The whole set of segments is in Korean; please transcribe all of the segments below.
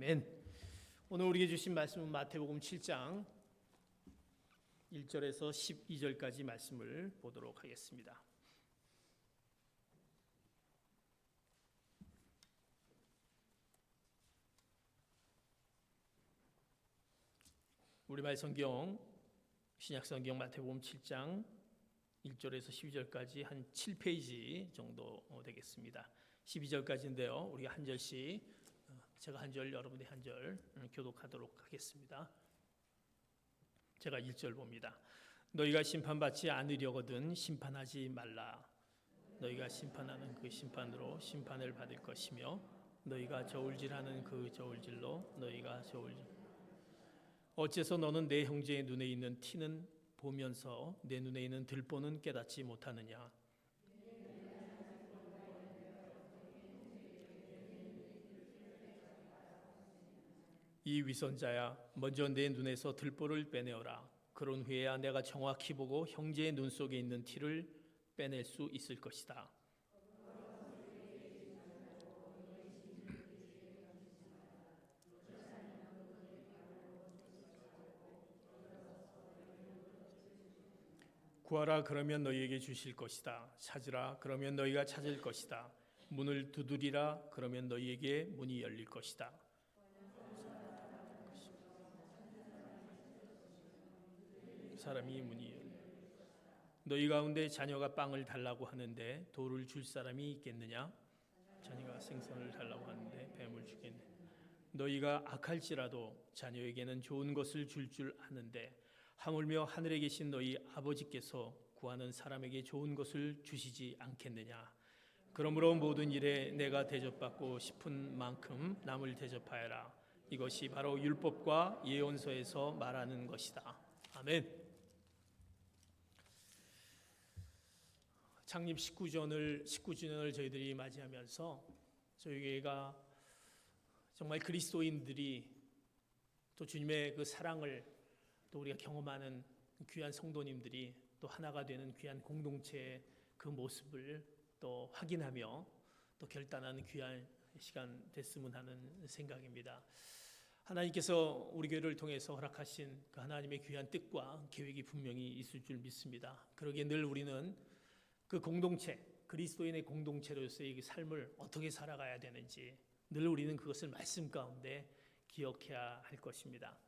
아멘. 오늘 우리에게 주신 말씀은 마태복음 7장 1절에서 12절까지 말씀을 보도록 하겠습니다. 우리말 성경 신약 성경 마태복음 7장 1절에서 12절까지 한 7페이지 정도 되겠습니다. 12절까지인데요. 우리가 한 절씩 제가 한 절, 여러분이 한 절 교독하도록 하겠습니다. 제가 1절 봅니다. 너희가 심판받지 않으려거든 심판하지 말라. 너희가 심판하는 그 심판으로 심판을 받을 것이며 너희가 저울질하는 그 저울질로 너희가 저울질. 어째서 너는 내 형제의 눈에 있는 티는 보면서 내 눈에 있는 들보는 깨닫지 못하느냐? 이 위선자야, 먼저 내 눈에서 들보를 빼내어라. 그런 후에야 내가 정확히 보고 형제의 눈 속에 있는 티를 빼낼 수 있을 것이다. 구하라, 그러면 너희에게 주실 것이다. 찾으라, 그러면 너희가 찾을 것이다. 문을 두드리라, 그러면 너희에게 문이 열릴 것이다. 사람이 문이 열려. 너희 가운데 자녀가 빵을 달라고 하는데 돌을 줄 사람이 있겠느냐? 자녀가 생선을 달라고 하는데 뱀을 주겠느냐? 너희가 악할지라도 자녀에게는 좋은 것을 줄 아는데 하물며 하늘에 계신 너희 아버지께서 구하는 사람에게 좋은 것을 주시지 않겠느냐? 그러므로 모든 일에 내가 대접받고 싶은 만큼 남을 대접하여라. 이것이 바로 율법과 예언서에서 말하는 것이다. 아멘. 창립 19주년을 저희들이 맞이하면서 저희 교회가 정말 그리스도인들이 또 주님의 그 사랑을 또 우리가 경험하는 귀한 성도님들이 또 하나가 되는 귀한 공동체의 그 모습을 또 확인하며 또 결단하는 귀한 시간 됐으면 하는 생각입니다. 하나님께서 우리 교회를 통해서 허락하신 그 하나님의 귀한 뜻과 계획이 분명히 있을 줄 믿습니다. 그러기에 늘 우리는 그 공동체, 그리스도인의 공동체로서의 삶을 어떻게 살아가야 되는지 늘 우리는 그것을 말씀 가운데 기억해야 할 것입니다.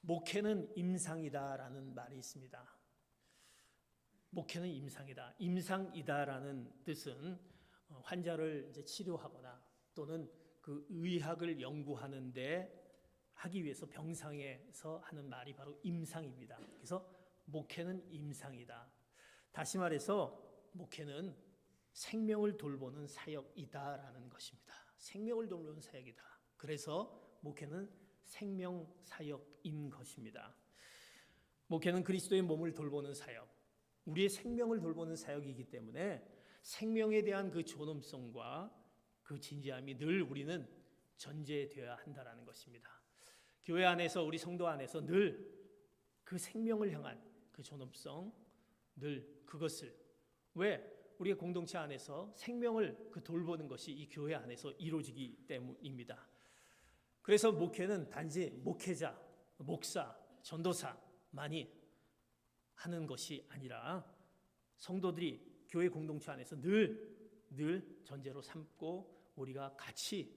목회는 임상이다라는 말이 있습니다. 목회는 임상이다. 임상이다라는 뜻은 환자를 이제 치료하거나 또는 그 의학을 연구하는데 하기 위해서 병상에서 하는 말이 바로 임상입니다. 그래서 목회는 임상이다. 다시 말해서 목회는 생명을 돌보는 사역이다라는 것입니다. 생명을 돌보는 사역이다. 그래서 목회는 생명 사역인 것입니다. 목회는 그리스도의 몸을 돌보는 사역, 우리의 생명을 돌보는 사역이기 때문에 생명에 대한 그 존엄성과 그 진지함이 늘 우리는 전제되어야 한다라는 것입니다. 교회 안에서 우리 성도 안에서 늘 그 생명을 향한 그 존엄성, 늘 그것을 왜 우리의 공동체 안에서 생명을 그 돌보는 것이 이 교회 안에서 이루어지기 때문입니다. 그래서 목회는 단지 목회자, 목사, 전도사만이 하는 것이 아니라 성도들이 교회 공동체 안에서 늘 전제로 삼고 우리가 같이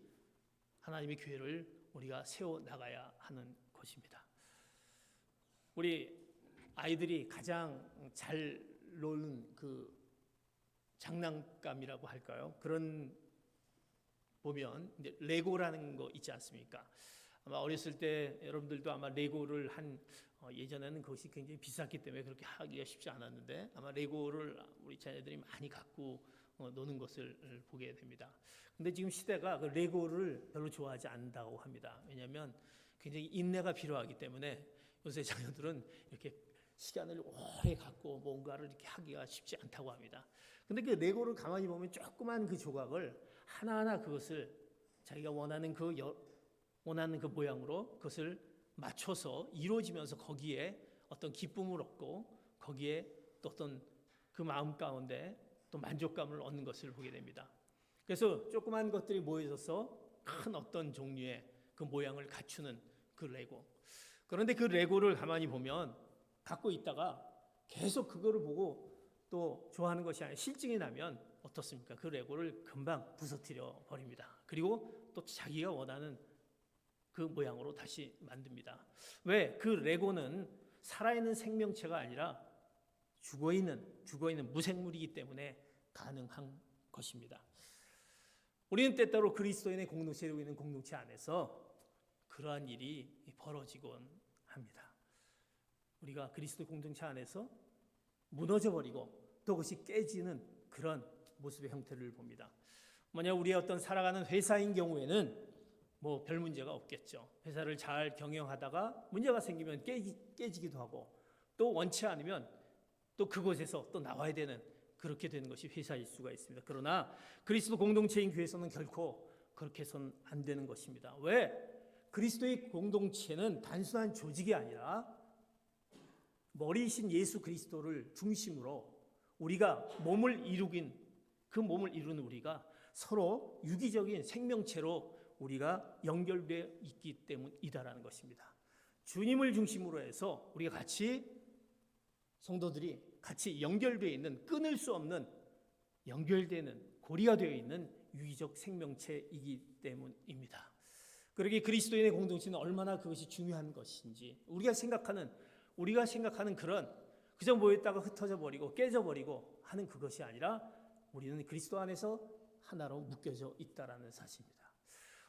하나님의 교회를 우리가 세워 나가야 하는 것입니다. 우리 아이들이 가장 잘 노는 그 장난감이라고 할까요? 그런 보면 이제 레고라는 거 있지 않습니까? 아마 어렸을 때 여러분들도 아마 레고를 예전에는 그것이 굉장히 비쌌기 때문에 그렇게 하기가 쉽지 않았는데 아마 레고를 우리 자녀들이 많이 갖고 노는 것을 보게 됩니다. 근데 지금 시대가 그 레고를 별로 좋아하지 않는다고 합니다. 왜냐하면 굉장히 인내가 필요하기 때문에 요새 자녀들은 이렇게 시간을 오래 갖고 뭔가를 이렇게 하기가 쉽지 않다고 합니다. 근데 그 레고를 가만히 보면 조그만 그 조각을 하나하나 그것을 자기가 원하는 그 모양으로 그것을 맞춰서 이루어지면서 거기에 어떤 기쁨을 얻고 거기에 또 어떤 그 마음 가운데 또 만족감을 얻는 것을 보게 됩니다. 그래서 조그만 것들이 모여져서 큰 어떤 종류의 그 모양을 갖추는 그 레고. 그런데 그 레고를 가만히 보면 갖고 있다가 계속 그거를 보고 또 좋아하는 것이 아니라 실증이 나면 어떻습니까? 그 레고를 금방 부서뜨려 버립니다. 그리고 또 자기가 원하는 그 모양으로 다시 만듭니다. 왜? 그 레고는 살아있는 생명체가 아니라 죽어있는 무생물이기 때문에 가능한 것입니다. 우리는 때때로 그리스도인의 공동체로 있는 공동체 안에서 그러한 일이 벌어지곤 합니다. 우리가 그리스도 공동체 안에서 무너져 버리고 또 그것이 깨지는 그런 모습의 형태를 봅니다. 만약 우리의 어떤 살아가는 회사인 경우에는 뭐 별 문제가 없겠죠. 회사를 잘 경영하다가 문제가 생기면 깨지기도 하고 또 원치 않으면 또 그곳에서 또 나와야 되는 그렇게 되는 것이 회사일 수가 있습니다. 그러나 그리스도 공동체인 교회에서는 결코 그렇게 해서는 안 되는 것입니다. 왜? 그리스도의 공동체는 단순한 조직이 아니라 머리이신 예수 그리스도를 중심으로 우리가 몸을 이루는 우리가 서로 유기적인 생명체로 우리가 연결되어 있기 때문이다라는 것입니다. 주님을 중심으로 해서 우리가 성도들이 같이 연결되어 있는, 끊을 수 없는, 연결되는, 고리가 되어 있는 유기적 생명체이기 때문입니다. 그러기에 그리스도인의 공동체는 얼마나 그것이 중요한 것인지 우리가 생각하는 그런 그저 모였다가 흩어져 버리고 깨져 버리고 하는 그것이 아니라 우리는 그리스도 안에서 하나로 묶여져 있다라는 사실입니다.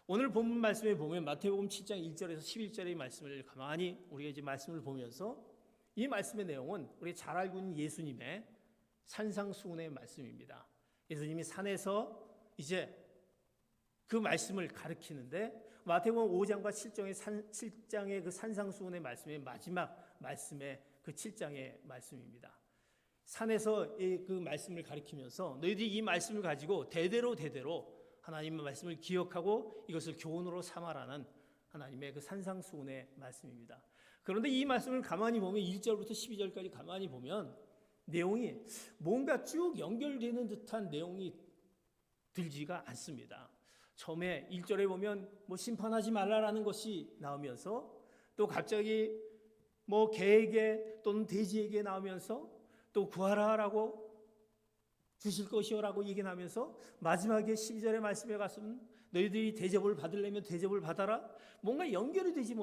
오늘 본문 말씀에 보면 마태복음 7장 1절에서 11절의 말씀을 가만히 우리가 이제 말씀을 보면서 이 말씀의 내용은 우리가 잘 알고 있는 예수님의 산상수훈의 말씀입니다. 예수님이 산에서 이제 그 말씀을 가르치는데 마태복음 5장과 7장의 그 산상수훈의 말씀의 마지막 말씀의 그 7장의 말씀입니다. 산에서 그 말씀을 가르치면서 너희들이 이 말씀을 가지고 대대로 하나님의 말씀을 기억하고 이것을 교훈으로 삼아라는 하나님의 그 산상수훈의 말씀입니다. 그런데 이 말씀을 가만히 보면 1절부터 12절까지 가만히 보면 내용이 뭔가 쭉 연결되는 듯한 내용이 들지가 않습니다. 처음에 1절에 보면 뭐 심판하지 말라라는 것이 나오면서 또 갑자기 뭐 개에게 또는 돼지에게 나오면서 또 구하라라고 주실 것이요라고 얘기하면서 마지막에 12절의 말씀에 가서는 너희들이 대접을 받으려면 대접을 받아라. 뭔가 연결이 되지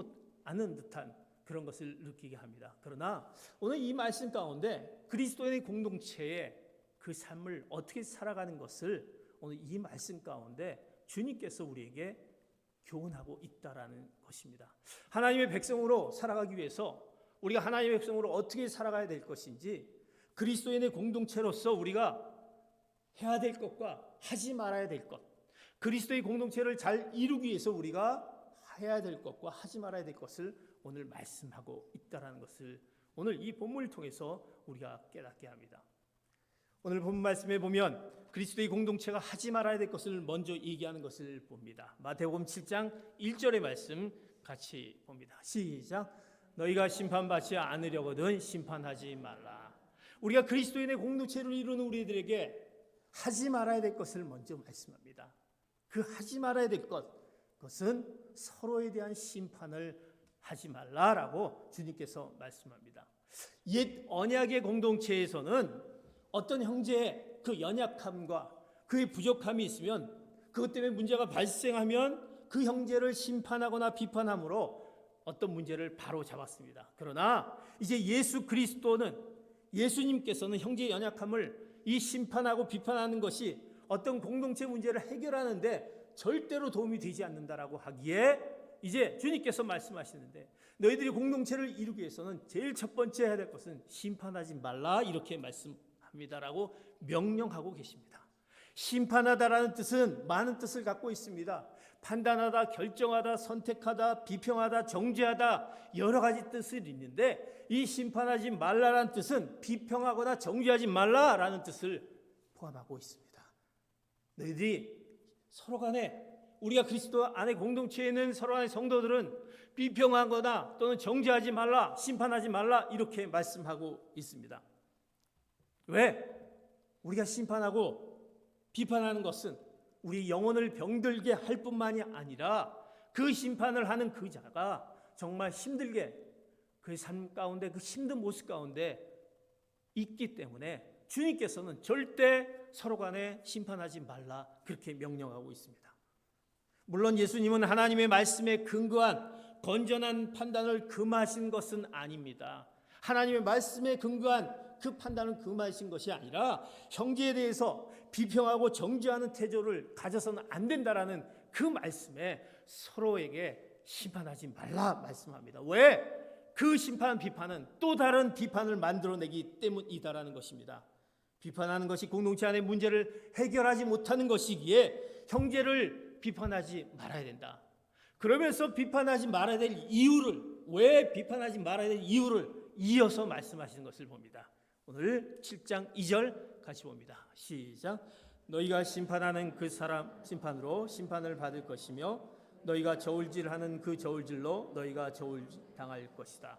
않은 듯한 그런 것을 느끼게 합니다. 그러나 오늘 이 말씀 가운데 그리스도인의 공동체의 그 삶을 어떻게 살아가는 것을 오늘 이 말씀 가운데 주님께서 우리에게 교훈하고 있다라는 것입니다. 하나님의 백성으로 살아가기 위해서 우리가 하나님의 백성으로 어떻게 살아가야 될 것인지 그리스도인의 공동체로서 우리가 해야 될 것과 하지 말아야 될 것, 그리스도의 공동체를 잘 이루기 위해서 우리가 해야 될 것과 하지 말아야 될 것을 오늘 말씀하고 있다는 것을 오늘 이 본문을 통해서 우리가 깨닫게 합니다. 오늘 본문 말씀에 보면 그리스도의 공동체가 하지 말아야 될 것을 먼저 얘기하는 것을 봅니다. 마태복음 7장 1절의 말씀 같이 봅니다. 시작. 너희가 심판받지 않으려거든 심판하지 말라. 우리가 그리스도인의 공동체를 이루는 우리들에게 하지 말아야 될 것을 먼저 말씀합니다. 그 하지 말아야 될 그것은 서로에 대한 심판을 하지 말라라고 주님께서 말씀합니다. 옛 언약의 공동체에서는 어떤 형제의 그 연약함과 그의 부족함이 있으면 그것 때문에 문제가 발생하면 그 형제를 심판하거나 비판함으로 어떤 문제를 바로 잡았습니다. 그러나 이제 예수님께서는 형제의 연약함을 이 심판하고 비판하는 것이 어떤 공동체 문제를 해결하는데 절대로 도움이 되지 않는다라고 하기에 이제 주님께서 말씀하시는데 너희들이 공동체를 이루기 위해서는 제일 첫 번째 해야 될 것은 심판하지 말라 이렇게 말씀합니다라고 명령하고 계십니다. 심판하다라는 뜻은 많은 뜻을 갖고 있습니다. 판단하다, 결정하다, 선택하다, 비평하다, 정죄하다 여러 가지 뜻이 있는데 이 심판하지 말라라는 뜻은 비평하거나 정죄하지 말라라는 뜻을 포함하고 있습니다. 너희들이 서로 간에 우리가 그리스도 안에 공동체에 있는 서로 간의 성도들은 비평하거나 또는 정죄하지 말라, 심판하지 말라 이렇게 말씀하고 있습니다. 왜? 우리가 심판하고 비판하는 것은 우리 영혼을 병들게 할 뿐만이 아니라 그 심판을 하는 그 자가 정말 힘들게 그 삶 가운데 그 힘든 모습 가운데 있기 때문에 주님께서는 절대 서로 간에 심판하지 말라 그렇게 명령하고 있습니다. 물론 예수님은 하나님의 말씀에 근거한 건전한 판단을 금하신 것은 아닙니다. 하나님의 말씀에 근거한 그 판단을 금하신 것이 아니라 형제에 대해서 비평하고 정죄하는 태도를 가져서는 안 된다라는 그 말씀에 서로에게 심판하지 말라 말씀합니다. 왜? 그 심판 비판은 또 다른 비판을 만들어내기 때문이다라는 것입니다. 비판하는 것이 공동체 안의 문제를 해결하지 못하는 것이기에 형제를 비판하지 말아야 된다. 그러면서 비판하지 말아야 될 이유를, 왜 비판하지 말아야 될 이유를 이어서 말씀하시는 것을 봅니다. 오늘 7장 2절 같이 봅니다. 시작. 너희가 심판하는 그 사람 심판으로 심판을 받을 것이며 너희가 저울질하는 그 저울질로 너희가 저울당할 것이다.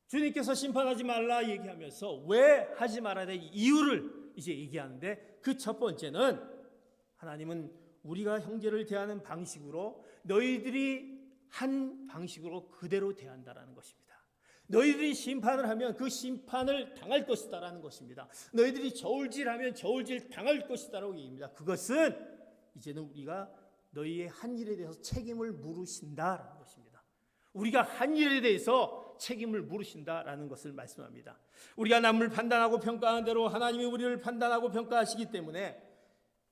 주님께서 심판하지 말라 얘기하면서 왜 하지 말아야 될 이유를 이제 얘기하는데, 그 첫 번째는 하나님은 우리가 형제를 대하는 방식으로 너희들이 한 방식으로 그대로 대한다라는 것입니다. 너희들이 심판을 하면 그 심판을 당할 것이다라는 것입니다. 너희들이 저울질하면 저울질 당할 것이다라고 얘기합니다. 그것은 이제는 우리가 너희의 한 일에 대해서 책임을 물으신다라는 것입니다. 우리가 한 일에 대해서 책임을 물으신다라는 것을 말씀합니다. 우리가 남을 판단하고 평가하는 대로 하나님이 우리를 판단하고 평가하시기 때문에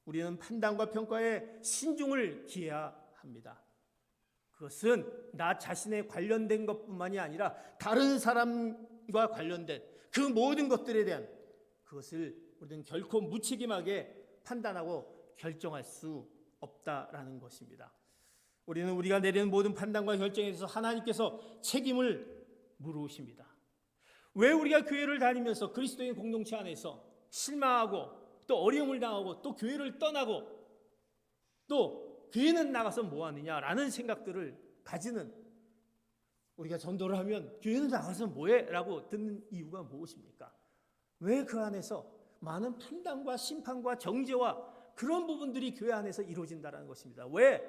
우리는 판단과 평가에 신중을 기해야 합니다. 그것은 나 자신에 관련된 것뿐만이 아니라 다른 사람과 관련된 그 모든 것들에 대한 그것을 우리는 결코 무책임하게 판단하고 결정할 수 없다라는 것입니다. 우리는 우리가 내리는 모든 판단과 결정에 대해서 하나님께서 책임을 물으십니다. 왜 우리가 교회를 다니면서 그리스도인 공동체 안에서 실망하고 또 어려움을 당하고 또 교회를 떠나고 또 교회는 나가서 뭐하느냐라는 생각들을 가지는, 우리가 전도를 하면 교회는 나가서 뭐해? 라고 듣는 이유가 무엇입니까? 왜 그 안에서 많은 판단과 심판과 정죄와 그런 부분들이 교회 안에서 이루어진다는 것입니다. 왜?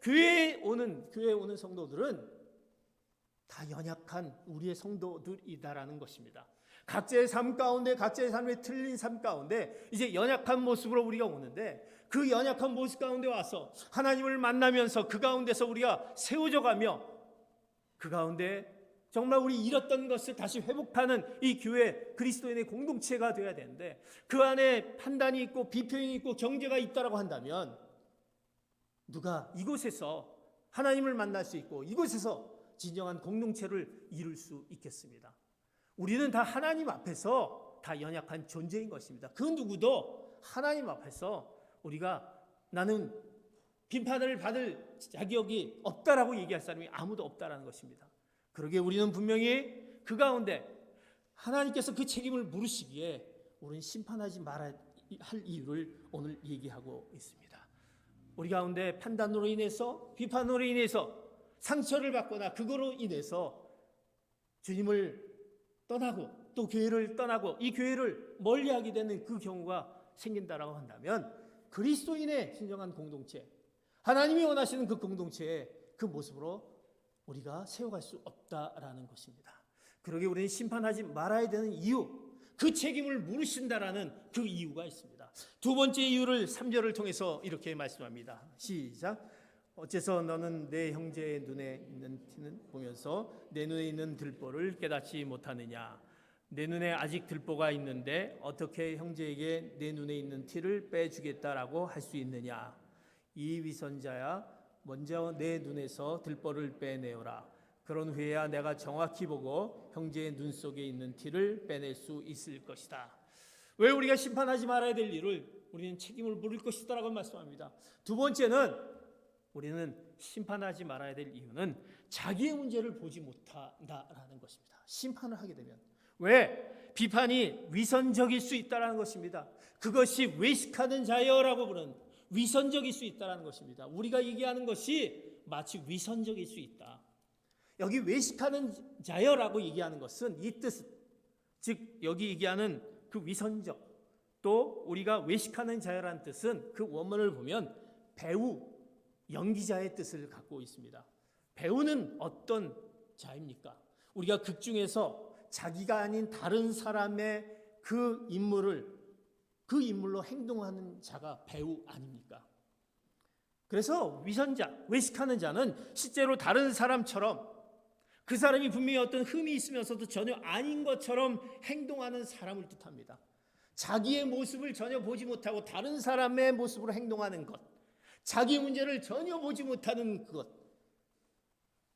교회에 오는 성도들은 다 연약한 우리의 성도들이다라는 것입니다. 각자의 삶 가운데, 각자의 삶의 틀린 삶 가운데 이제 연약한 모습으로 우리가 오는데, 그 연약한 모습 가운데 와서 하나님을 만나면서 그 가운데서 우리가 세워져 가며 그 가운데 정말 우리 잃었던 것을 다시 회복하는 이 교회 그리스도인의 공동체가 되어야 되는데, 그 안에 판단이 있고 비평이 있고 정죄가 있다라고 한다면 누가 이곳에서 하나님을 만날 수 있고 이곳에서 진정한 공동체를 이룰 수 있겠습니다. 우리는 다 하나님 앞에서 다 연약한 존재인 것입니다. 그 누구도 하나님 앞에서 우리가 나는 비판을 받을 자격이 없다라고 얘기할 사람이 아무도 없다라는 것입니다. 그러기에 우리는 분명히 그 가운데 하나님께서 그 책임을 물으시기에 우리는 심판하지 말아야 할 이유를 오늘 얘기하고 있습니다. 우리 가운데 판단으로 인해서, 비판으로 인해서 상처를 받거나 그거로 인해서 주님을 떠나고 또 교회를 떠나고 이 교회를 멀리하게 되는 그 경우가 생긴다라고 한다면, 그리스도인의 진정한 공동체, 하나님이 원하시는 그 공동체의 그 모습으로 우리가 세워갈 수 없다라는 것입니다. 그러기에 우리는 심판하지 말아야 되는 이유, 그 책임을 물으신다라는 그 이유가 있습니다. 두 번째 이유를 3절을 통해서 이렇게 말씀합니다. 시작. 어째서 너는 내 형제의 눈에 있는 티는 보면서 내 눈에 있는 들보를 깨닫지 못하느냐? 내 눈에 아직 들보가 있는데 어떻게 형제에게 내 눈에 있는 티를 빼주겠다라고 할 수 있느냐? 이 위선자야, 먼저 내 눈에서 들보를 빼내어라. 그런 후에야 내가 정확히 보고 형제의 눈 속에 있는 티를 빼낼 수 있을 것이다. 왜 우리가 심판하지 말아야 될 일을 우리는 책임을 물을 것이다라고 말씀합니다. 두 번째는 우리는 심판하지 말아야 될 이유는 자기의 문제를 보지 못한다라는 것입니다. 심판을 하게 되면 왜? 비판이 위선적일 수 있다라는 것입니다. 그것이 외식하는 자여라고 부르는 위선적일 수 있다라는 것입니다. 우리가 얘기하는 것이 마치 위선적일 수 있다. 여기 외식하는 자여라고 얘기하는 것은 이 뜻, 즉 여기 얘기하는 그 위선적, 또 우리가 외식하는 자여라는 뜻은 그 원문을 보면 배우, 연기자의 뜻을 갖고 있습니다. 배우는 어떤 자입니까? 우리가 극 중에서 자기가 아닌 다른 사람의 그 인물로 행동하는 자가 배우 아닙니까? 그래서 위선자, 외식하는 자는 실제로 다른 사람처럼 그 사람이 분명히 어떤 흠이 있으면서도 전혀 아닌 것처럼 행동하는 사람을 뜻합니다. 자기의 모습을 전혀 보지 못하고 다른 사람의 모습으로 행동하는 것, 자기 문제를 전혀 보지 못하는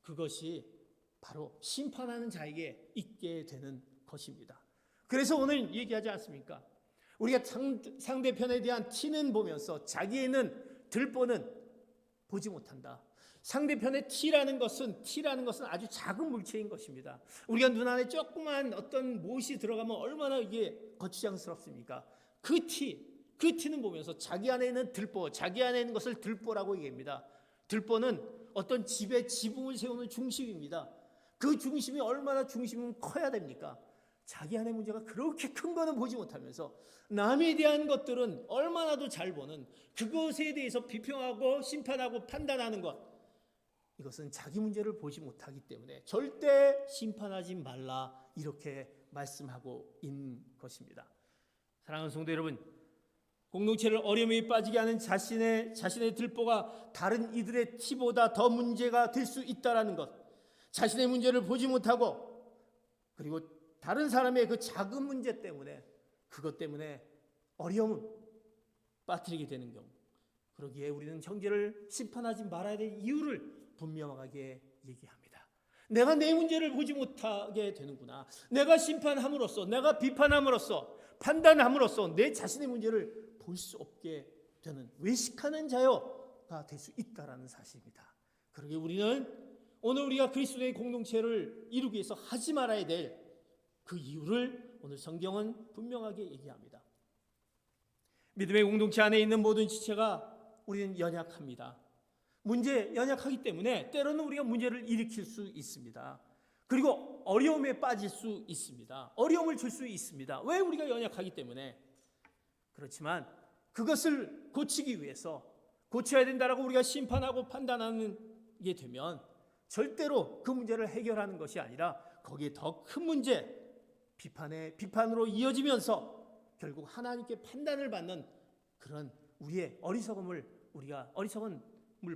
그것이 바로 심판하는 자에게 있게 되는 것입니다. 그래서 오늘 얘기하지 않습니까? 우리가 상대편에 대한 티는 보면서 자기에는 들보는 보지 못한다. 상대편의 티라는 것은 아주 작은 물체인 것입니다. 우리가 눈 안에 조그만 어떤 못이 들어가면 얼마나 이게 거추장스럽습니까? 그 티는 보면서 자기 안에 있는 들보, 자기 안에 있는 것을 들보라고 얘기합니다. 들보는 어떤 집에 지붕을 세우는 중심입니다. 그 중심이 얼마나 중심은 커야 됩니까? 자기 안의 문제가 그렇게 큰 거는 보지 못하면서 남에 대한 것들은 얼마나도 잘 보는, 그것에 대해서 비평하고 심판하고 판단하는 것, 이것은 자기 문제를 보지 못하기 때문에 절대 심판하지 말라, 이렇게 말씀하고 있는 것입니다. 사랑하는 성도 여러분, 공동체를 어려움에 빠지게 하는 자신의 들보가 다른 이들의 티보다 더 문제가 될 수 있다는 것, 자신의 문제를 보지 못하고 그리고 다른 사람의 그 작은 문제 때문에, 그것 때문에 어려움을 빠뜨리게 되는 경우, 그러기에 우리는 형제를 심판하지 말아야 될 이유를 분명하게 얘기합니다. 내가 내 문제를 보지 못하게 되는구나. 내가 심판함으로써, 내가 비판함으로써, 판단함으로써 내 자신의 문제를 볼 수 없게 되는 외식하는 자가 될 수 있다는 사실입니다. 그러기에 우리는 오늘 우리가 그리스도의 공동체를 이루기 위해서 하지 말아야 될 그 이유를 오늘 성경은 분명하게 얘기합니다. 믿음의 공동체 안에 있는 모든 지체가 우리는 연약합니다. 연약하기 때문에 때로는 우리가 문제를 일으킬 수 있습니다. 그리고 어려움에 빠질 수 있습니다. 어려움을 줄 수 있습니다. 왜? 우리가 연약하기 때문에. 그렇지만 그것을 고치기 위해서, 고쳐야 된다라고 우리가 심판하고 판단하는 게 되면 절대로 그 문제를 해결하는 것이 아니라 거기에 더 큰 문제, 비판으로 이어지면서 결국 하나님께 판단을 받는 그런 우리의 어리석음을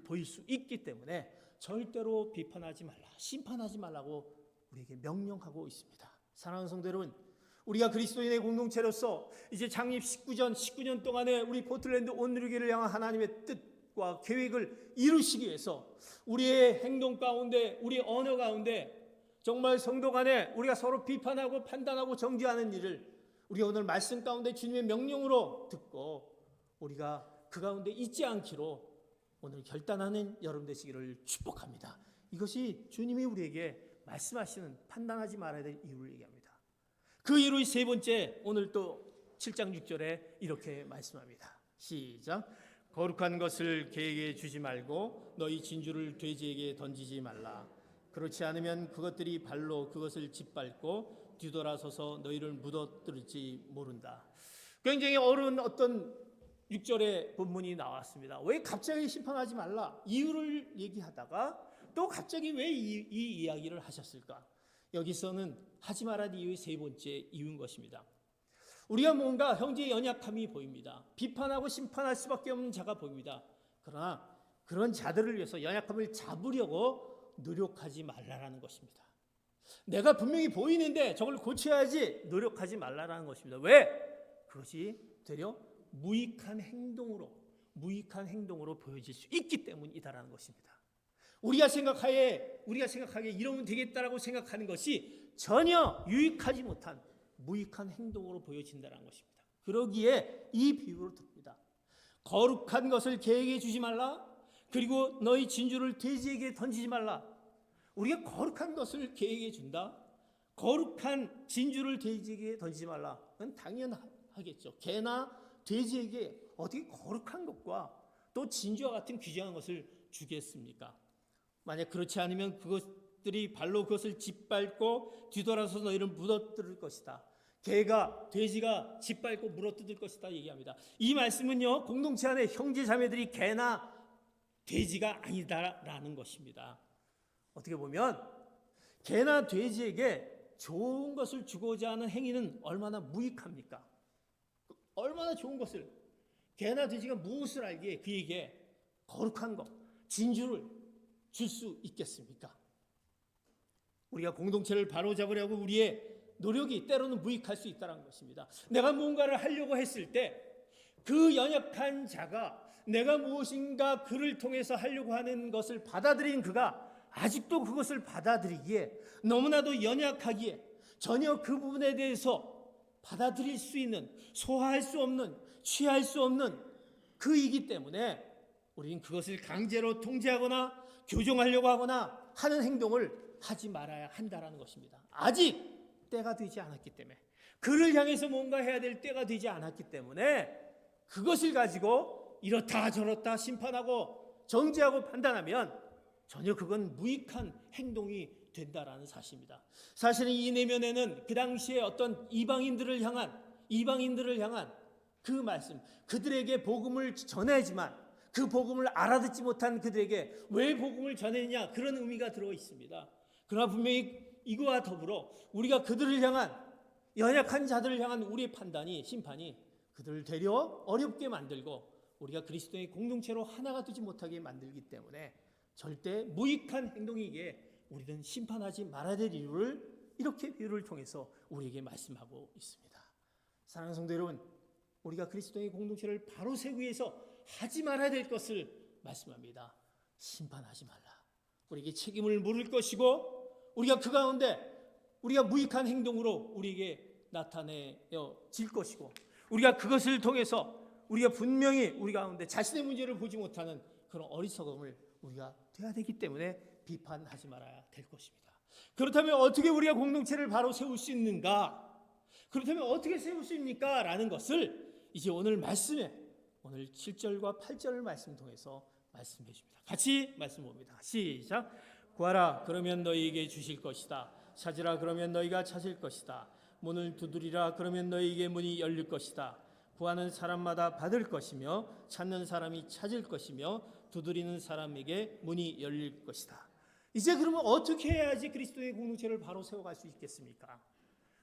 보일 수 있기 때문에 절대로 비판하지 말라, 심판하지 말라고 우리에게 명령하고 있습니다. 사랑하는 성도 여러분, 우리가 그리스도인의 공동체로서 이제 창립 19년 동안에 우리 포틀랜드 온누리교회를 향한 하나님의 뜻과 계획을 이루시기 위해서 우리의 행동 가운데, 우리의 언어 가운데 정말 성도 간에 우리가 서로 비판하고 판단하고 정죄하는 일을 우리가 오늘 말씀 가운데 주님의 명령으로 듣고 우리가 그 가운데 있지 않기로 오늘 결단하는 여러분 되시기를 축복합니다. 이것이 주님이 우리에게 말씀하시는 판단하지 말아야 될 이유를 얘기합니다. 그 이유의 세 번째, 오늘 또 7장 6절에 이렇게 말씀합니다. 시작. 거룩한 것을 개에게 주지 말고 너희 진주를 돼지에게 던지지 말라. 그렇지 않으면 그것들이 발로 그것을 짓밟고 뒤돌아서서 너희를 묻어뜨릴지 모른다. 굉장히 어려운 어떤 6절의 본문이 나왔습니다. 왜 갑자기 심판하지 말라 이유를 얘기하다가 또 갑자기 왜 이 이야기를 하셨을까? 여기서는 하지 말아야 할 이유의 세 번째 이유인 것입니다. 우리가 뭔가 형제의 연약함이 보입니다. 비판하고 심판할 수밖에 없는 자가 보입니다. 그러나 그런 자들을 위해서 연약함을 잡으려고 노력하지 말라라는 것입니다. 내가 분명히 보이는데 저걸 고쳐야지 노력하지 말라라는 것입니다. 왜? 그것이 되려 무익한 행동으로 보여질 수 있기 때문이다라는 것입니다. 우리가 생각하기에 이러면 되겠다라고 생각하는 것이 전혀 유익하지 못한 무익한 행동으로 보여진다는 것입니다. 그러기에 이 비유를 듭니다. 거룩한 것을 개에게 주지 말라. 그리고 너희 진주를 돼지에게 던지지 말라. 우리가 거룩한 것을 개에게 준다. 거룩한 진주를 돼지에게 던지지 말라. 그건 당연하겠죠. 개나 돼지에게 어떻게 거룩한 것과 또 진주와 같은 귀중한 것을 주겠습니까? 만약 그렇지 않으면 그것들이 발로 그것을 짓밟고 뒤돌아서 너희를 물어뜯을 것이다. 개가 돼지가 짓밟고 물어뜯을 것이다 얘기합니다. 이 말씀은요, 공동체 안에 형제 자매들이 개나 돼지가 아니다라는 것입니다. 어떻게 보면 개나 돼지에게 좋은 것을 주고자 하는 행위는 얼마나 무익합니까? 얼마나 좋은 것을, 개나 돼지가 무엇을 알기에 그에게 거룩한 것, 진주를 줄 수 있겠습니까? 우리가 공동체를 바로잡으려고 우리의 노력이 때로는 무익할 수 있다는 것입니다. 내가 무언가를 하려고 했을 때 그 연약한 자가 내가 무엇인가 그를 통해서 하려고 하는 것을 받아들인 그가 아직도 그것을 받아들이기에 너무나도 연약하기에 전혀 그 부분에 대해서 받아들일 수 있는, 소화할 수 없는, 취할 수 없는 그이기 때문에 우리는 그것을 강제로 통제하거나 교정하려고 하거나 하는 행동을 하지 말아야 한다는 것입니다. 아직 때가 되지 않았기 때문에, 그를 향해서 뭔가 해야 될 때가 되지 않았기 때문에 그것을 가지고 이렇다 저렇다 심판하고 정죄하고 판단하면 전혀 그건 무익한 행동이 된다라는 사실입니다. 사실은 이 내면에는 그 당시에 어떤 이방인들을 향한 그 말씀, 그들에게 복음을 전해야지만 그 복음을 알아듣지 못한 그들에게 왜 복음을 전했냐, 그런 의미가 들어 있습니다. 그러나 분명히 이거와 더불어 우리가 그들을 향한, 연약한 자들을 향한 우리의 판단이, 심판이 그들을 되려 어렵게 만들고 우리가 그리스도의 공동체로 하나가 되지 못하게 만들기 때문에 절대 무익한 행동이기에 우리는 심판하지 말아야 될 이유를 이렇게 비유를 통해서 우리에게 말씀하고 있습니다. 사랑하는 성도 여러분, 우리가 그리스도의 공동체를 바로 세우기 위해서 하지 말아야 될 것을 말씀합니다. 심판하지 말라. 우리에게 책임을 물을 것이고 우리가 그 가운데 우리가 무익한 행동으로 우리에게 나타내질 것이고 우리가 그것을 통해서 우리가 분명히 우리 가운데 자신의 문제를 보지 못하는 그런 어리석음을 우리가 돼야 되기 때문에 비판하지 말아야 될 것입니다. 그렇다면 어떻게 우리가 공동체를 바로 세울 수 있는가? 그렇다면 어떻게 세울 수 있습니까? 라는 것을 이제 오늘 말씀에, 오늘 7절과 8절을 말씀 통해서 말씀해 줍니다. 같이 말씀 봅니다. 시작. 구하라 그러면 너희에게 주실 것이다. 찾으라 그러면 너희가 찾을 것이다. 문을 두드리라 그러면 너희에게 문이 열릴 것이다. 구하는 사람마다 받을 것이며 찾는 사람이 찾을 것이며 두드리는 사람에게 문이 열릴 것이다. 이제 그러면 어떻게 해야지 그리스도의 공동체를 바로 세워갈 수 있겠습니까?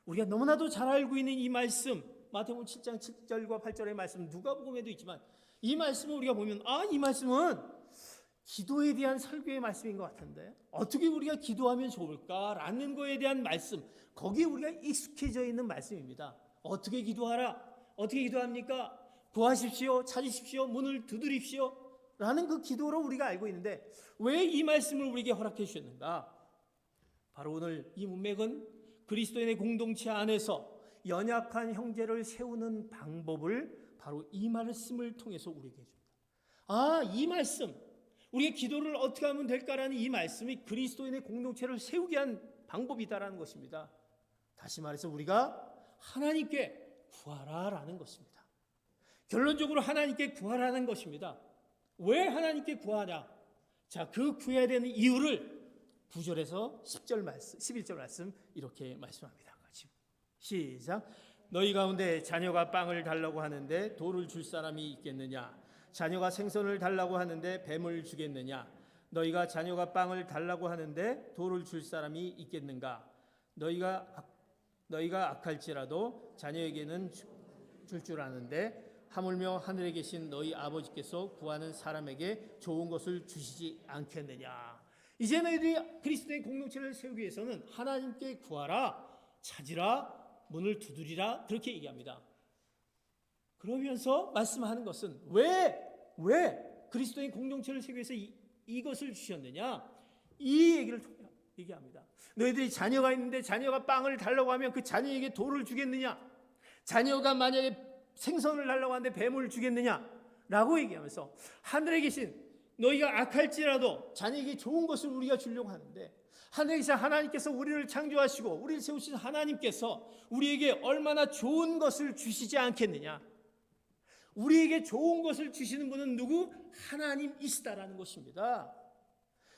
우리가 너무나도 잘 알고 있는 이 말씀, 마태복음 7장 7절과 8절의 말씀, 누가복음에도 있지만 이 말씀을 우리가 보면 이 말씀은 기도에 대한 설교의 말씀인 것 같은데 어떻게 우리가 기도하면 좋을까라는 거에 대한 말씀, 거기에 우리가 익숙해져 있는 말씀입니다. 어떻게 기도하라? 어떻게 기도합니까? 구하십시오, 찾으십시오, 문을 두드립시오 라는 그 기도로 우리가 알고 있는데 왜 이 말씀을 우리에게 허락해 주셨는가? 바로 오늘 이 문맥은 그리스도인의 공동체 안에서 연약한 형제를 세우는 방법을 바로 이 말씀을 통해서 우리에게 줍니다. 이 말씀, 우리의 기도를 어떻게 하면 될까라는 이 말씀이 그리스도인의 공동체를 세우게 한 방법이다라는 것입니다. 다시 말해서 우리가 하나님께 구하라라는 것입니다. 결론적으로 하나님께 구하라는 것입니다. 왜 하나님께 구하냐? 자, 그 구해야 되는 이유를 9절에서 10절 말씀, 11절 말씀 이렇게 말씀합니다. 같이 시작. 너희 가운데 자녀가 빵을 달라고 하는데 돌을 줄 사람이 있겠느냐? 자녀가 생선을 달라고 하는데 뱀을 주겠느냐? 너희가 자녀가 빵을 달라고 하는데 돌을 줄 사람이 있겠는가? 너희가 악할지라도 자녀에게는 줄 줄 아는데 하물며 하늘에 계신 너희 아버지께서 구하는 사람에게 좋은 것을 주시지 않겠느냐? 이제 너희들이 그리스도의 공동체를 세우기 위해서는 하나님께 구하라, 찾으라, 문을 두드리라 그렇게 얘기합니다. 그러면서 말씀하는 것은 왜 그리스도의 공동체를 세우기 위해서 이것을 주셨느냐? 이 얘기를 얘기합니다. 너희들이 자녀가 있는데 자녀가 빵을 달라고 하면 그 자녀에게 돌을 주겠느냐? 자녀가 만약에 생선을 달라고 하는데 뱀을 주겠느냐? 라고 얘기하면서 하늘에 계신 너희가 악할지라도 자녀에게 좋은 것을 우리가 주려고 하는데 하늘에 계신 하나님께서 우리를 창조하시고 우리를 세우신 하나님께서 우리에게 얼마나 좋은 것을 주시지 않겠느냐? 우리에게 좋은 것을 주시는 분은 누구? 하나님이시다라는 것입니다.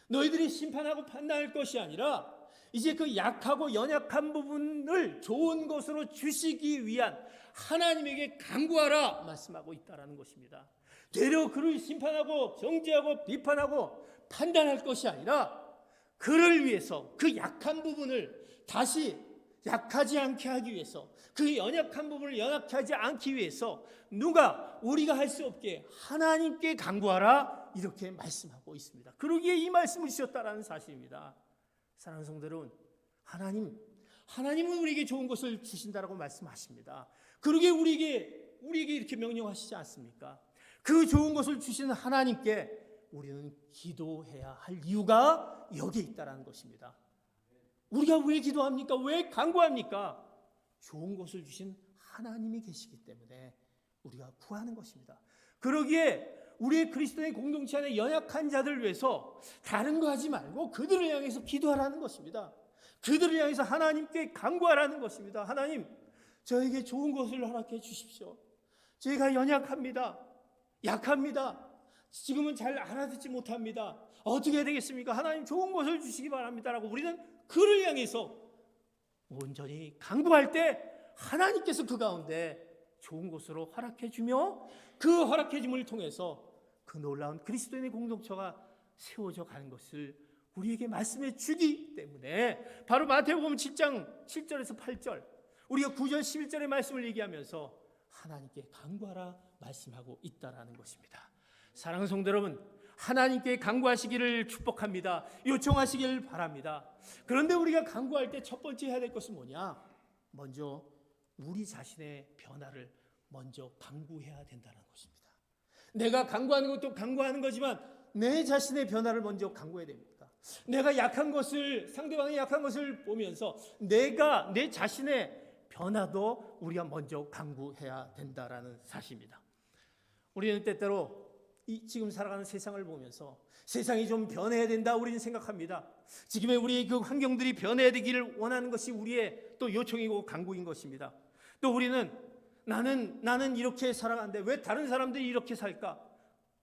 너희들이 심판하고 판단할 것이 아니라 이제 그 약하고 연약한 부분을 좋은 것으로 주시기 위한 하나님에게 간구하라 말씀하고 있다라는 것입니다. 되려 그를 심판하고 정죄하고 비판하고 판단할 것이 아니라 그를 위해서 그 약한 부분을 다시 약하지 않게 하기 위해서, 그 연약한 부분을 연약하게 하지 않기 위해서 누가 우리가 할 수 없게 하나님께 간구하라, 이렇게 말씀하고 있습니다. 그러기에 이 말씀을 주셨다라는 사실입니다. 사랑하는 성도 여러분, 하나님은 우리에게 좋은 것을 주신다라고 말씀하십니다. 그러기에 우리에게 이렇게 명령하시지 않습니까? 그 좋은 것을 주시는 하나님께 우리는 기도해야 할 이유가 여기에 있다라는 것입니다. 우리가 왜 기도합니까? 왜 간구합니까? 좋은 것을 주신 하나님이 계시기 때문에 우리가 구하는 것입니다. 그러기에 우리의 그리스도의 공동체 안에 연약한 자들을 위해서 다른 거 하지 말고 그들을 향해서 기도하라는 것입니다. 그들을 향해서 하나님께 간구하라는 것입니다. 하나님, 저에게 좋은 것을 허락해 주십시오. 제가 연약합니다. 약합니다. 지금은 잘 알아듣지 못합니다. 어떻게 해야 되겠습니까? 하나님, 좋은 것을 주시기 바랍니다라고 우리는 그를 향해서 온전히 간구할 때 하나님께서 그 가운데 좋은 것으로 허락해 주며 그 허락해 줌을 통해서 그 놀라운 그리스도인의 공동체가 세워져 가는 것을 우리에게 말씀해 주기 때문에 바로 마태복음 7장 7절에서 8절, 우리가 9절 11절의 말씀을 얘기하면서 하나님께 간구하라 말씀하고 있다라는 것입니다. 사랑하는 성도 여러분, 하나님께 간구하시기를 축복합니다. 요청하시기를 바랍니다. 그런데 우리가 간구할 때 첫 번째 해야 될 것은 뭐냐? 먼저 우리 자신의 변화를 먼저 간구해야 된다는 것입니다. 내가 간구하는 것도 간구하는 거지만 내 자신의 변화를 먼저 간구해야 됩니다. 내가 약한 것을, 상대방의 약한 것을 보면서 내가 내 자신의 변화도 우리가 먼저 간구해야 된다라는 사실입니다. 우리는 때때로 지금 살아가는 세상을 보면서 세상이 좀 변해야 된다 우리는 생각합니다. 지금의 우리의 그 환경들이 변해야 되기를 원하는 것이 우리의 또 요청이고 간구인 것입니다. 또 우리는 나는 이렇게 살아가는데 왜 다른 사람들이 이렇게 살까?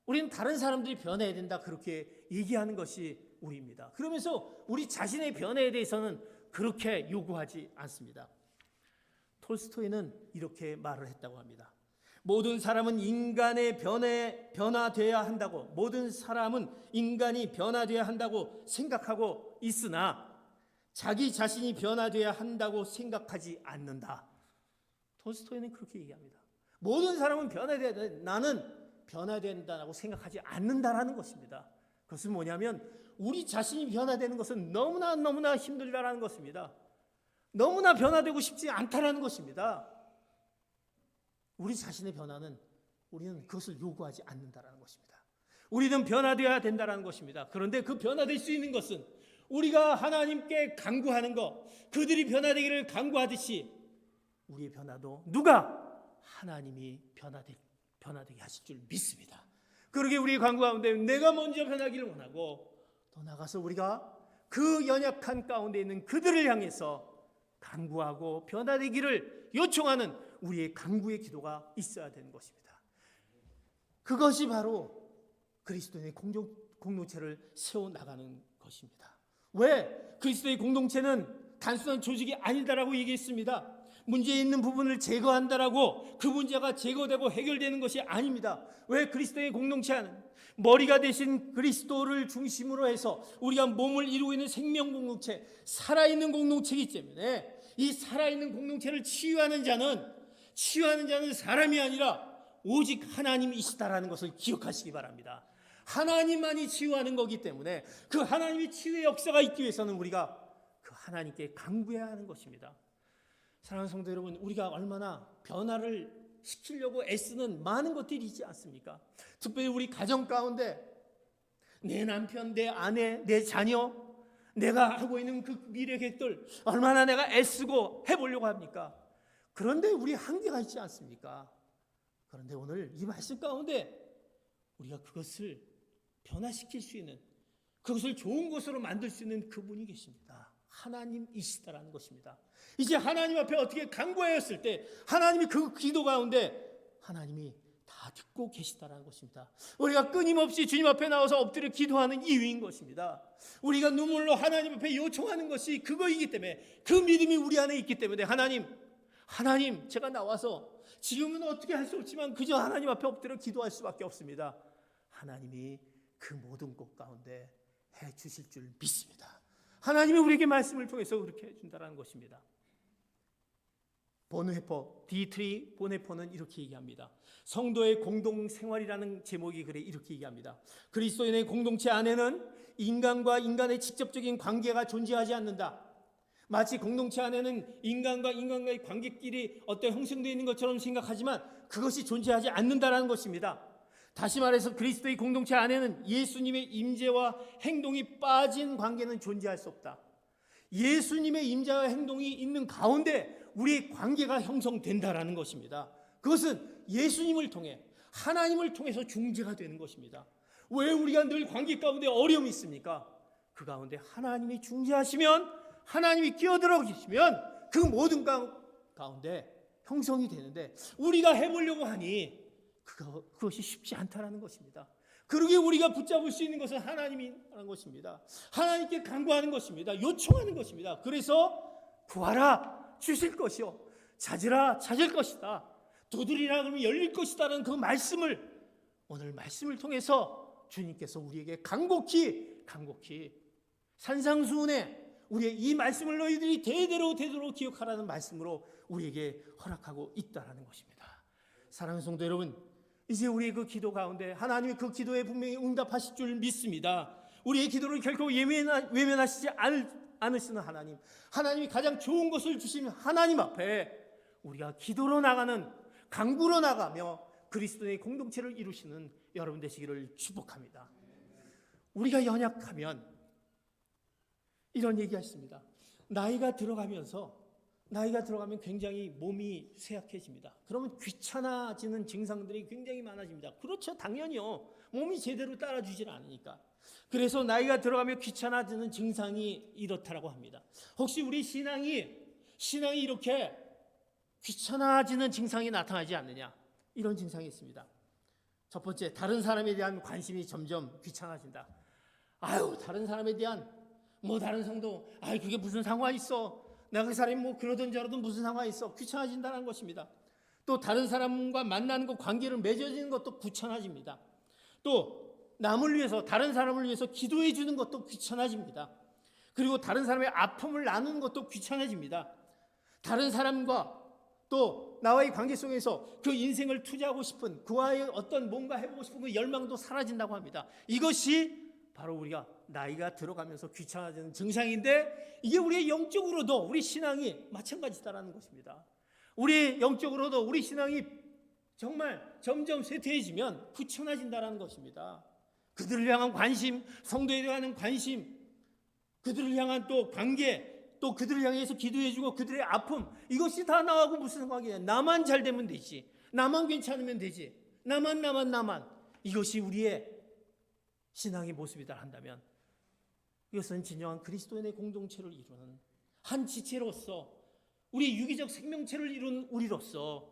우리는 다른 사람들이 변해야 된다 그렇게 얘기하는 것이 우리입니다. 그러면서 우리 자신의 변화에 대해서는 그렇게 요구하지 않습니다. 톨스토이는 이렇게 말을 했다고 합니다. 모든 사람은 인간의 변화되어야 한다고, 모든 사람은 인간이 변화되어야 한다고 생각하고 있으나 자기 자신이 변화되어야 한다고 생각하지 않는다. 톨스토이는 그렇게 얘기합니다. 모든 사람은 변화되어야 돼. 나는 변화된다고 생각하지 않는다라는 것입니다. 그것은 뭐냐면 우리 자신이 변화되는 것은 너무나 힘들다라는 것입니다. 너무나 변화되고 싶지 않다라는 것입니다. 우리 자신의 변화는 우리는 그것을 요구하지 않는다라는 것입니다. 우리는 변화되어야 된다라는 것입니다. 그런데 그 변화될 수 있는 것은 우리가 하나님께 간구하는 것, 그들이 변화되기를 간구하듯이 우리의 변화도 누가? 하나님이 변화되게 하실 줄 믿습니다. 그러게 우리의 간구 가운데 내가 먼저 변하기를 원하고 더 나아가서 우리가 그 연약한 가운데 있는 그들을 향해서 간구하고 변화되기를 요청하는 우리의 간구의 기도가 있어야 되는 것입니다. 그것이 바로 그리스도의 공동체를 세워나가는 것입니다. 왜? 그리스도의 공동체는 단순한 조직이 아니다라고 얘기했습니다. 문제 있는 부분을 제거한다라고 그 문제가 제거되고 해결되는 것이 아닙니다. 왜? 그리스도의 공동체는 머리가 되신 그리스도를 중심으로 해서 우리가 몸을 이루고 있는 생명 공동체, 살아있는 공동체이기 때문에 이 살아있는 공동체를 치유하는 자는 사람이 아니라 오직 하나님이시다라는 것을 기억하시기 바랍니다. 하나님만이 치유하는 거기 때문에 그 하나님의 치유의 역사가 있기 위해서는 우리가 그 하나님께 간구해야 하는 것입니다. 사랑하는 성도 여러분, 우리가 얼마나 변화를 시키려고 애쓰는 많은 것들이 있지 않습니까? 특별히 우리 가정 가운데 내 남편, 내 아내, 내 자녀, 내가 하고 있는 그 미래 계획들 얼마나 내가 애쓰고 해보려고 합니까? 그런데 우리 한계가 있지 않습니까? 그런데 오늘 이 말씀 가운데 우리가 그것을 변화시킬 수 있는, 그것을 좋은 것으로 만들 수 있는 그분이 계십니다. 하나님이시다라는 것입니다. 이제 하나님 앞에 어떻게 간구하였을 때 하나님이 그 기도 가운데 하나님이 다 듣고 계시다라는 것입니다. 우리가 끊임없이 주님 앞에 나와서 엎드려 기도하는 이유인 것입니다. 우리가 눈물로 하나님 앞에 요청하는 것이 그거이기 때문에, 그 믿음이 우리 안에 있기 때문에 하나님 제가 나와서 지금은 어떻게 할 수 없지만 그저 하나님 앞에 엎드려 기도할 수밖에 없습니다. 하나님이 그 모든 것 가운데 해 주실 줄 믿습니다. 하나님이 우리에게 말씀을 통해서 그렇게 해준다는 것입니다. 보네포, 디트리 보네포는 이렇게 얘기합니다. 성도의 공동생활이라는 제목이 그래 이렇게 얘기합니다. 그리스도인의 공동체 안에는 인간과 인간의 직접적인 관계가 존재하지 않는다. 마치 공동체 안에는 인간과 인간과의 관계끼리 어떤 형성되어 있는 것처럼 생각하지만 그것이 존재하지 않는다는 것입니다. 다시 말해서 그리스도의 공동체 안에는 예수님의 임재와 행동이 빠진 관계는 존재할 수 없다. 예수님의 임재와 행동이 있는 가운데 우리의 관계가 형성된다라는 것입니다. 그것은 예수님을 통해 하나님을 통해서 중재가 되는 것입니다. 왜 우리가 늘 관계 가운데 어려움이 있습니까? 그 가운데 하나님이 중재하시면, 하나님이 끼어들어 계시면 그 모든 가운데 형성이 되는데 우리가 해보려고 하니 그것이 쉽지 않다라는 것입니다. 그러기에 우리가 붙잡을 수 있는 것은 하나님이라는 것입니다. 하나님께 간구하는 것입니다. 요청하는 것입니다. 그래서 구하라 주실 것이요, 찾으라 찾을 것이다, 두드리라 그러면 열릴 것이다라는 그 말씀을, 오늘 말씀을 통해서 주님께서 우리에게 간곡히 산상수훈에 우리의 이 말씀을 너희들이 대대로 기억하라는 말씀으로 우리에게 허락하고 있다라는 것입니다. 사랑하는 성도 여러분, 이제 우리의 그 기도 가운데 하나님의 그 기도에 분명히 응답하실 줄 믿습니다. 우리의 기도를 결코 외면하시지 않으시는 하나님, 하나님이 가장 좋은 것을 주시는 하나님 앞에 우리가 기도로 나가는, 간구로 나가며 그리스도의 공동체를 이루시는 여러분 되시기를 축복합니다. 우리가 연약하면 이런 얘기하십니다. 나이가 들어가면 굉장히 몸이 쇠약해집니다. 그러면 귀찮아지는 증상들이 굉장히 많아집니다. 그렇죠, 당연히요. 몸이 제대로 따라주질 않으니까. 그래서 나이가 들어가면 귀찮아지는 증상이 이렇다라고 합니다. 혹시 우리 신앙이 이렇게 귀찮아지는 증상이 나타나지 않느냐? 이런 증상이 있습니다. 첫 번째, 다른 사람에 대한 관심이 점점 귀찮아진다. 다른 사람에 대한 다른 성도, 그게 무슨 상관이 있어? 내가 그 사람이 그러든 저러든 무슨 상관이 있어? 귀찮아진다는 것입니다. 또 다른 사람과 만나는 것, 관계를 맺어지는 것도 귀찮아집니다. 또 다른 사람을 위해서 기도해 주는 것도 귀찮아집니다. 그리고 다른 사람의 아픔을 나누는 것도 귀찮아집니다. 다른 사람과 또 나와의 관계 속에서 그 인생을 투자하고 싶은, 그와의 어떤 뭔가 해보고 싶은 그 열망도 사라진다고 합니다. 이것이 바로 우리가 나이가 들어가면서 귀찮아지는 증상인데, 이게 우리의 영적으로도 우리 신앙이 마찬가지다라는 것입니다. 우리 영적으로도 우리 신앙이 정말 점점 쇠퇴해지면 귀찮아진다라는 것입니다. 그들을 향한 관심, 성도에 대한 관심, 그들을 향한 또 관계, 또 그들을 향해서 기도해주고 그들의 아픔, 이것이 다 나하고 무슨 관계냐? 나만 잘 되면 되지, 나만 괜찮으면 되지, 나만. 이것이 우리의 신앙의 모습이다 한다면, 이것은 진정한 그리스도인의 공동체를 이루는 한 지체로서, 우리 유기적 생명체를 이루는 우리로서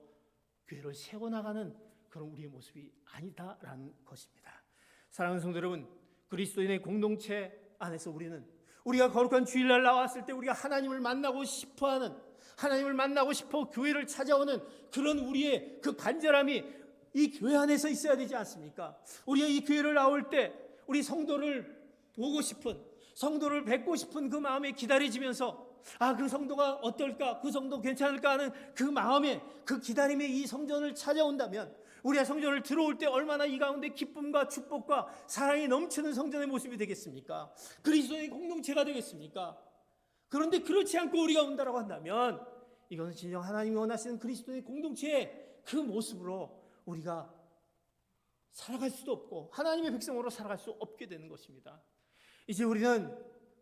교회를 세워나가는 그런 우리의 모습이 아니다라는 것입니다. 사랑하는 성도 여러분, 그리스도인의 공동체 안에서 우리가 거룩한 주일날 나왔을 때 우리가 하나님을 만나고 싶어 교회를 찾아오는 그런 우리의 그 간절함이 이 교회 안에서 있어야 되지 않습니까? 우리가 이 교회를 나올 때 우리 성도를 보고 싶은, 성도를 뵙고 싶은 그 마음에 기다려지면서 그 성도가 어떨까, 그 성도 괜찮을까 하는 그 마음에, 그 기다림에 이 성전을 찾아온다면, 우리가 성전을 들어올 때 얼마나 이 가운데 기쁨과 축복과 사랑이 넘치는 성전의 모습이 되겠습니까? 그리스도의 공동체가 되겠습니까? 그런데 그렇지 않고 우리가 온다라고 한다면 이것은 진정 하나님이 원하시는 그리스도의 공동체의 그 모습으로 우리가 살아갈 수도 없고 하나님의 백성으로 살아갈 수 없게 되는 것입니다. 이제 우리는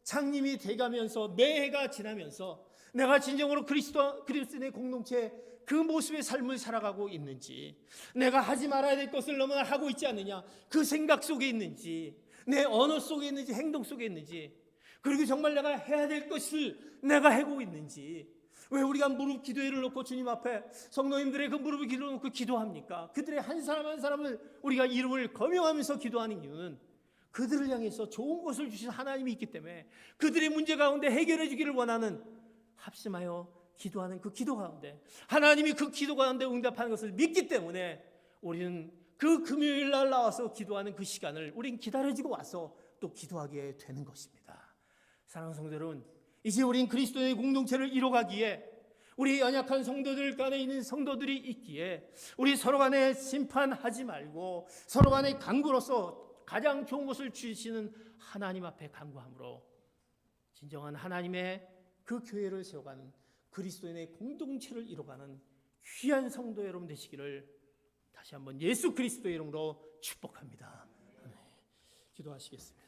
창림이 돼가면서 매해가 지나면서 내가 진정으로 그리스도의 공동체 그 모습의 삶을 살아가고 있는지, 내가 하지 말아야 될 것을 너무나 하고 있지 않느냐, 그 생각 속에 있는지, 내 언어 속에 있는지, 행동 속에 있는지, 그리고 정말 내가 해야 될 것을 내가 하고 있는지. 왜 우리가 무릎 기도회를 놓고 주님 앞에 성도님들의 그 무릎을 기도놓고 기도합니까? 그들의 한 사람 한 사람을 우리가 이름을 거명하면서 기도하는 이유는 그들을 향해서 좋은 것을 주신 하나님이 있기 때문에, 그들의 문제 가운데 해결해 주기를 원하는, 합심하여 기도하는 그 기도 가운데 하나님이 그 기도 가운데 응답하는 것을 믿기 때문에 우리는 그 금요일 날 나와서 기도하는 그 시간을 우린 기다려지고 와서 또 기도하게 되는 것입니다. 사랑하는 성도 여러분, 이제 우린 그리스도의 공동체를 이뤄가기에 우리 연약한 성도들 간에 있는 성도들이 있기에 우리 서로 간에 심판하지 말고 서로 간에 간구로서 가장 좋은 것을 주시는 하나님 앞에 간구함으로 진정한 하나님의 그 교회를 세워가는 그리스도인의 공동체를 이뤄가는 귀한 성도 여러분 되시기를 다시 한번 예수 그리스도의 이름으로 축복합니다. 기도하시겠습니다.